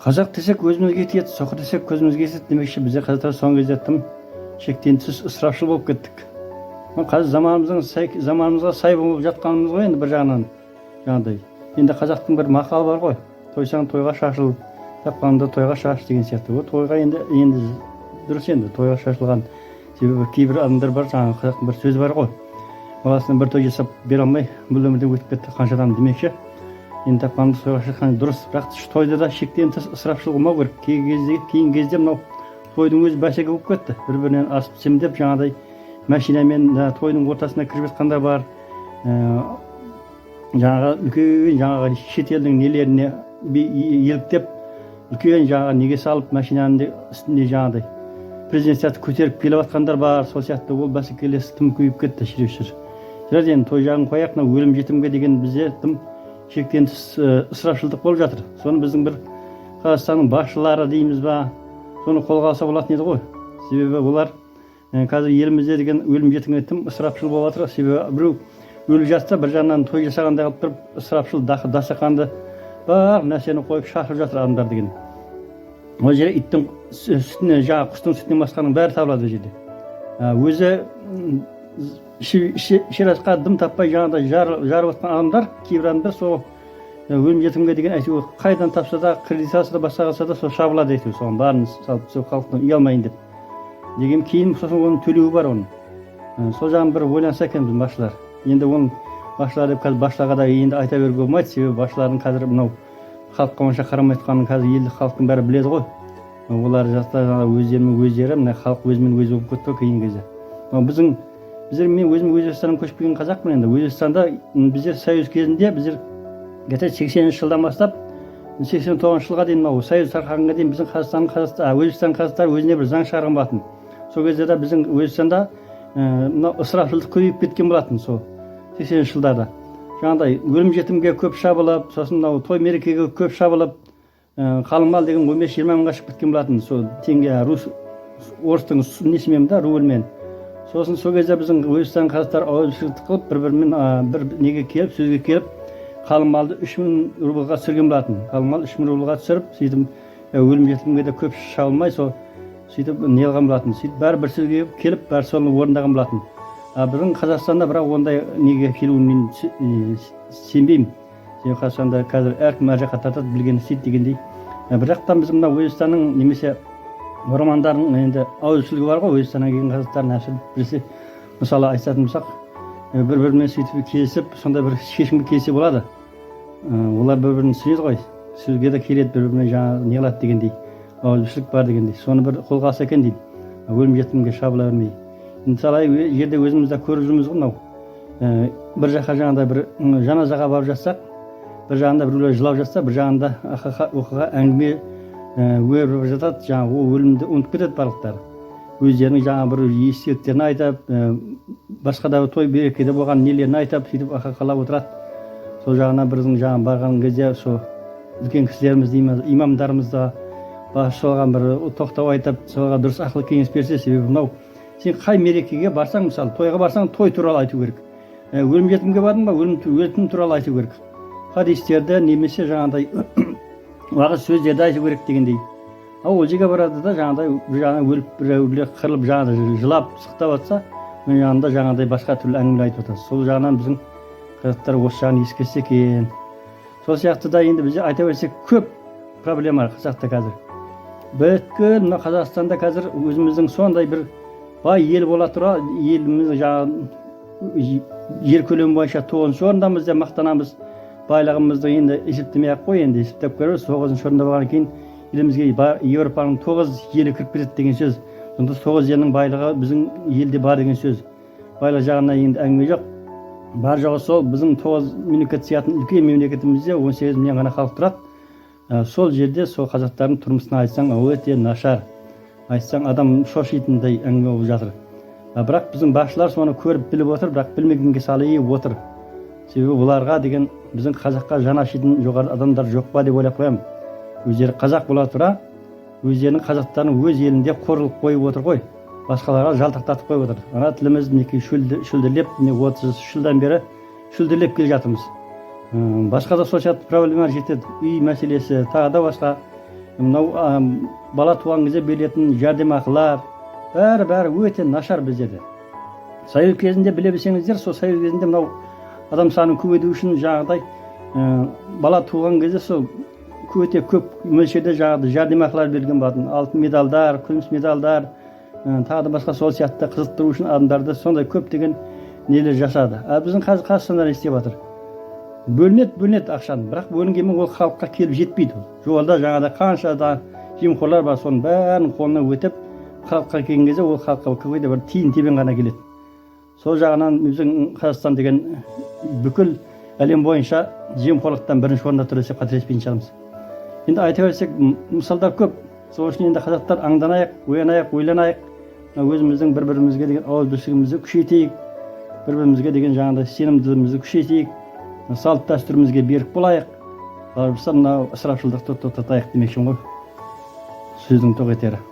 Қазақ десек өзімізге тиеді, соқыр десек көзімізге тиеді демекші бізде қазақтар соңғы кезде тым шектен тыс ысырапшыл болып кеттік. Қазір заманымызға сай болып жатқанымыз ғой енді бір жағынан жаңағыдай. Енді қазақтың бір мақалы бар ғой, тойсаң тойға шашыл, тапқаныңда тойға шаш деген сияқты. Ол тойға енді дұрыс енді тойға шашылған. Себебі кейбір адамдар бар, жаңағы қазақтың бір сөзі бар ғой. Баласына бір той жасап бере алмай бұл өмірден өтіп кетті қанша адам демекші. Енді тапқанымды тойға шашқан дұрыс, бірақ тойда да шектен тыс ысырапшыл болмау керек. Кейін кезде мынау тойдың өзі бәсеке болып кетті. Бір-бірінен асып семдеп жаңағыдай машинамен тойдың ортасына кіріп жатқандар бар. Жаңағы үлкен жаңағы шетелдің нелеріне еліктеп үлкен жаңағы неге салып машинаның үстінде жаңағыдай президент сияқты көтеріп келіп жатқандар бар. Сол сияқты ол бәсекелес тым көбейіп кетті шірушір. Жарайды, енді той жағын қояйық, мына өлім жетімге деген бізде тым шектен тыс ысырапшылдық болып жатыр. Соны біздің бір Қазақстанның басшылары дейміз ба, соны қолға алса болатын еді ғой. Себебі олар қазір елімізде деген өлім жетімге тым ысырапшыл болып жатыр. Себебі біреу өліп жатса бір жағынан той жасағандай қылып тұрып ысырапшыл дастарханды бар нәрсені қойып шашып жатыр адамдар деген. Ол жерде иттің сүтіне, жаңағы құстың сүтінен басқаның бәрі табылады ол жерде. Өзі ширазға дым таппай жаңағыдай жарып жатқан адамдар, кейбір адамдар сол өлім жетімге деген әйтеуір қайдан тапса да, кредит алса да, басқа қылса да сол шабылады әйтеуір, соған барын салып сол халықтан ұялмайын деп. Деген кейін сосын оның төлеуі бар оның. Сол жағын бір ойланса екен біздің басшылар. Енді оның басшылар деп қазір басшыларға да енді айта беруге болмайды, себебі басшылардың қазір мынау халыққа онша қарамай жатқанын қазір елді халықтың бәрі біледі ғой. Олар өздерімен өздері, мына халық өзімен өзі болып кетті кейін кезде. Мен өзім Өзбекстаннан көшіп келген қазақпын енді. Өзбекстанда біздер Союз кезінде біздер где-то 80 жылдан бастап 89 жылға дейін мынау Союз тарқағанға дейін біздің Өзбекстан қазақтары өзіне бір заң шығарған болатын. Сол кезде де біздің Өзбекстанда мынау ысырапшылдық көбейіп кеткен болатын сол 80 жылдарда. Жаңағыдай өлім жетімге көп шабылып, сосын мынау той мерекеге көп шабылып, қалың мал деген 15-20 мыңға шығып кеткен болатын. Сол теңге орыстың несімен да рубльмен. Сосын сол кезде біздің Өзбекстан қазақтары ауызбіршілік қылып бір-бірімен бір неге келіп, сөзге келіп, қалың малды 3000 рубльға түсірген болатын. Қалың мал 3000 рубльға түсіріп, сөйтіп өлім жетімге де көп шабылмай, сөйтіп не қылған болатын. Сөйтіп бәрі бір сөзге келіп, бәрі соны орындаған болатын. Біздің Қазақстанда бірақ ондай неге келуін мен сенбеймін. Себебі Қазақстанда қазір әркім әр жаққа тартады, білгені істейді дегендей. Бірақтан біздің мына Өзбекстанның немесе романдарының енді ауызбіршілігі бар ғой, Өзбекстаннан келген қазақтардың әсірі біресе, мысалы айтатын болсақ, бір-бірімен сөйтіп келісіп, сондай бір шешімге келсе болады. Олар бір-бірін түсінеді ғой, сөзге де келеді, бір-біріне жаңағы не қылады дегендей, ауызбіршілік бар дегендей. Соны бір қолға алса екен деймін, өлім жетімге шабыла бермей. Мысалы жерде өзімізде көріп жүрміз ғой мынау. Бір жаққа жаңағыдай бір жаназаға барып жатсақ, бір жағында біреулер жылап жатса, бір жағында оқиға әңгіме өріп жатады, жаңағы ол өлімді ұмытып кетеді барлықтары. Өздерінің жаңағы бір естеліктерін айтып, басқа да той берекеде болған нелерін айтып, сөйтіп ақақалап отырады. Сол жағына біздің жаңағы барған кезде сол үлкен кісілеріміз, имамдарымыз да солған бір тоқтау айтып, солға дұрыс ақыл кеңес берсе, себебі мынау сен қай мерекеге барсаң, мысалы тойға барсаң, той туралы айту керек. Өлім жетімге бардың ба, өлім туралы айту керек. Хадистерді немесе жаңағыдай уағыз сөздерді айту керек дегендей. Ол жерге барады да жаңағыдай бір жағынан өліп, біреулер қырылып жаңағыдай жылап, сықтап жатса, мен жағында жаңағыдай басқа түрлі әңгіме айтып отырады. Сол жағынан біздің қазақтар осы жағын ескерсе екен. Сол сияқты да енді бізде айта берсек көп проблема қазақта қазір. Бүткіл мына Қазақстанда қазір өзіміздің сондай бір бай ел бола тұра, еліміз жаңағы жер көлемі бойынша 9-шы орындамыз деп мақтанамыз. Байлығымызды енді есептемей-ақ қой, енді есептеп көреміз. 9-шы орында болғаннан кейін елімізге Еуропаның 9 елі кіріп кетеді деген сөз. Сонда 9 елдің байлығы біздің елде бар деген сөз. Байлық жағына енді әңгіме жоқ. Бар жоғы сол біздің 9 мемлекет сиятын үлкен мемлекетімізде 18 миллион ғана халық тұрады. Сол жерде сол қазақтардың тұрмысын айтсаң өте нашар. Айтсаң адам шошитындай әңгіме болып жатыр. Бірақ біздің басшылар соны көріп біліп отыр, бірақ білмегенге салып отыр. Себебі оларға деген біздің қазаққа жан ашитын жоғары адамдар жоқ па деп ойлап қоямын. Өздері қазақ бола тұра, өздерінің қазақтарын өз елінде қорлық қойып отыр ғой. Басқаларға жалтақтатып қойып отыр. Ана тіліміз мінекей шүлдірлеп, 30 жылдан бері шүлдірлеп келе жатырмыз. Басқа да сол сияқты проблемалар жетеді. Үй мәселесі, тағы да басқа мынау бала туған кезде берілетін жәрдемақылар бәрі өте нашар біздерде. Совет кезінде біле білсеңіздер, сол совет кезінде мынау адам санын көбейту үшін жаңағыдай бала туған кезде сол өте көп мөлшерде жаңағыдай жәрдемақылар берілген болатын. Алтын медалдар, күміс медалдар, тағы да басқа сол сияқты қызықтыру үшін адамдарды сондай көптеген нелер жасады. Біздің қазір Қазақстанда не істеп жатыр? Бөлінеді ақшаны, бірақ бөлінгенмен ол халыққа келіп жетпейді. Жолда жаңағыдай қанша да жемқорлар бар, соның бәрін қолына өтіп, халыққа келген кезде ол халыққа какой-то бір тиын тебен ғана келеді. Сол жағынан біздің Қазақстан деген бүкіл әлем бойынша жемқорлықтан бірінші орында тұр десек қателеспейтін шығармыз. Енді айта берсек, мысалдар көп. Сол үшін енді қазақтар аңданайық, оянайық, ойланайық. Өзіміздің бір-бірімізге деген ауызбіршілігімізді күшейтейік. Бір-бірімізге деген жаңағыдай сенімділігімізді күшейтейік. Салт дәстүрімізге берік болайық. Мынау ысырапшылдықты тоқтатайық демекшімін ғой. Сөздің тоқ етері.